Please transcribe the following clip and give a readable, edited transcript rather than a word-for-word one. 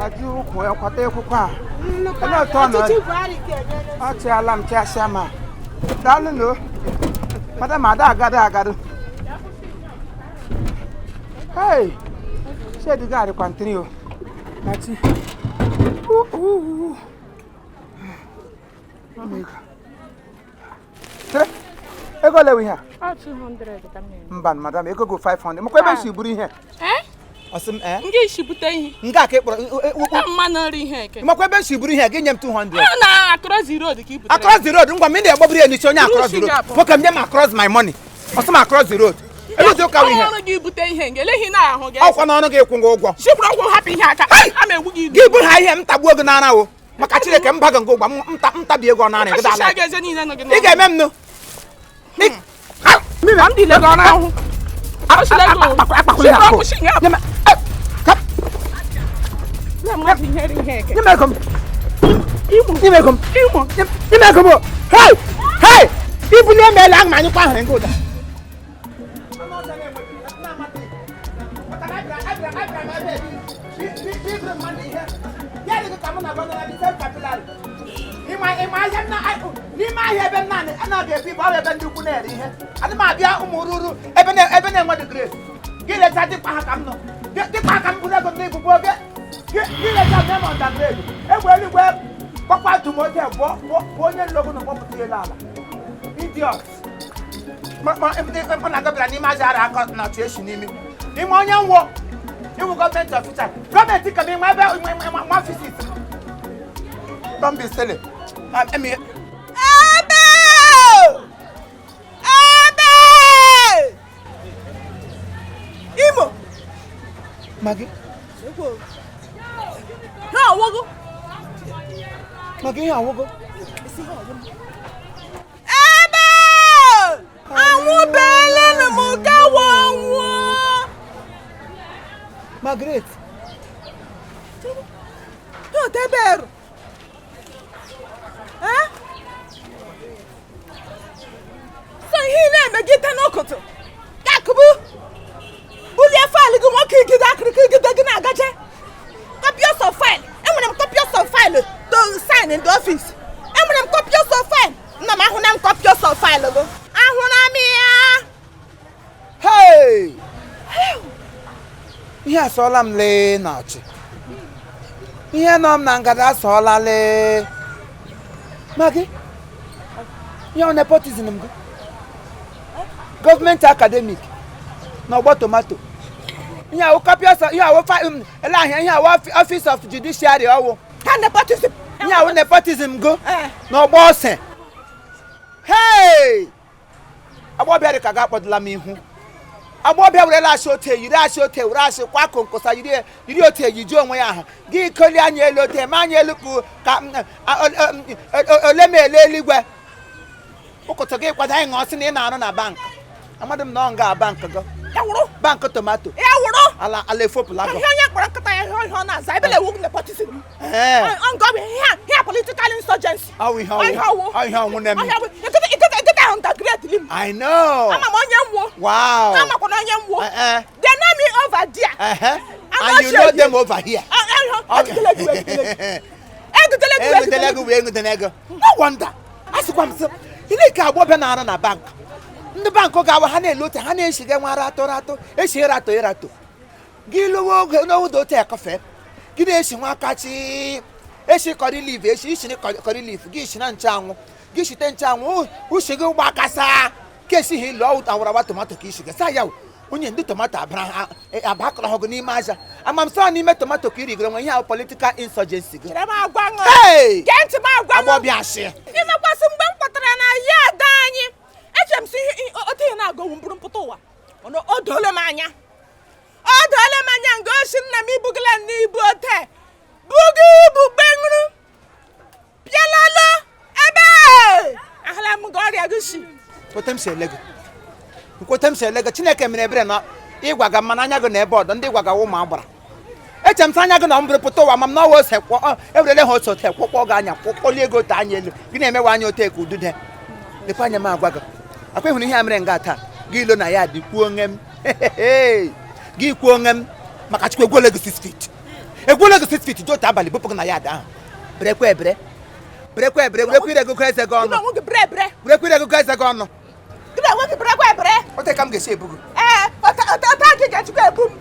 Aju ko ya kwata kwa. Ana to na. Ati alam ti asama. Dalu no. Madam ada agado. Hey. She the guy continue. Ati. Amiga. Ego le wi ha. 200 tamne. Mban madam ego go 500. Mo ko be si buru ihe. Asem Ngi shibute ihe. Nga ka ekporo. Mmanụ ri ihe ke. Mo ko be si buru ihe ga nyem 200. Na across the road ki put. Across the road ngwa me dey gbobiri eni si onye across the road. Mo kam dem across my money. Asem across the road. Elo jo ka wi ihe. Ọrụ gị bute ihe ngele hi na ahụ gị. Ọkwa na ọnụ gị kwụ ngwa ụgwọ. Shikwuru ọgwụ hapụ ihe aka. Ama egbu gị. Gị bụ ha ihe m tagbuo gị n'ara o. Maka Chineke m baga ngwa m tabi ego n'ara gị dala. Ị ga-eme m no. I'm the leg on now. I was like, hey! People near me like man, you can't go there. Don't be silly. Imo. Maggie? No, Wogo. Maggie, how go? Margaret. No, Teber. Huh? So he never get an okoto. Yakubu. Bulia file go monkey get that gaje. Copiers of file. And when I'm copiers of file to sign in the office. And when I'm copiers of file. No, ma hunam copiers of file go. Ahunamia. Hey! Ihe sola m le na ọchị. Ihe nọ m na ngada sola le. Maggie? You nepotism m go. Government academic. Na ọgbọ tomato. Ihe awụ copiers of, ihe awụ ele ahịa ihe awụ office of judiciary ọwụ. Ha nepotism. Ihe awụ nepotism go. Na ọgbọ ose. Hey! Agbo bịa dị ka ga-akpọdụla m ihu. Agbo bịa were lashi ote were ashi kwa konkosa yiri ote yiji onwe ya ahụ. Gị koli anya elu ote ma anya elu ka ole ma ele eluigwe. Ụkọtọ gị kwado anyị ṅụọsị na ị na-arụ na bank. Amadị m na ọ nga bank go. Bank tomato. Ala efopụla go. Ihe onye kpọrọ nkịta ya ihe ọ na-aza ebele ewu nepotism. Ngọbi here political insurgency. Ihe ọnwụ na-eme. I know. Wow. They know me over there. And you know them over here. No wonder. Ileka agbobe na na bank. Ndị bank ga-awa ha na-elote ha na-eshiga nwa rato eshi rato. Gị lụwa oge n'odo te kafe. Gị na-eshi nwa kachi eshi kọrị leaf eshi kọrị leaf gị shi na nchanwụ. Gị shite nchanwụ ushi gị gba kasa kesi hi lo awara tomato ka ishiga sa ya onye ndị tomato abakọrọ ha go n'ime aja amam so n'ime tomato ka irigoro nwe ihe political insurgency go. Hey! Genti ma agwa agbo bịa shi. Imekwasị mgbe m kpọtara na ya ada anyị. Eche m si ote na agụ mburu mpụta ụwa. Ono odole m anya. Nga oshi nna m ibugala n'ibu ote. Bugi ibu bengru. Pialalo ebe. Ahla m gọrịa gụshi. Nkwete m se lego Chineke mere ebere na ịgwaga mma anya gị na ebe ọdọ ndị gwaga ụmụ agbara. Eche m anya gị na mbere pụta ụwa ma m na ọwa ose kwọ ewerele ha ose ote kwọkpọ gị anya kwọkpọli ego ta anya elu gị na-emewa anya ote ka udude lekwa anya m agwa gị akwa ịhụrụ ihe a mere nga taa gị ilo na ya dị kwuo onwe m gị kwuo onwe m maka chukwu egwuole gị 6 feet egwuole gị 6 feet dị otu abalị bụpụ gị na ya ada ahụ berekwa ebere werekwa ire gụgụ eze gị ọnụ werekwa ire gụgụ eze gị ọnụ ote ka m ga-esi ebu gị ọta gị ga-echukwu ebu m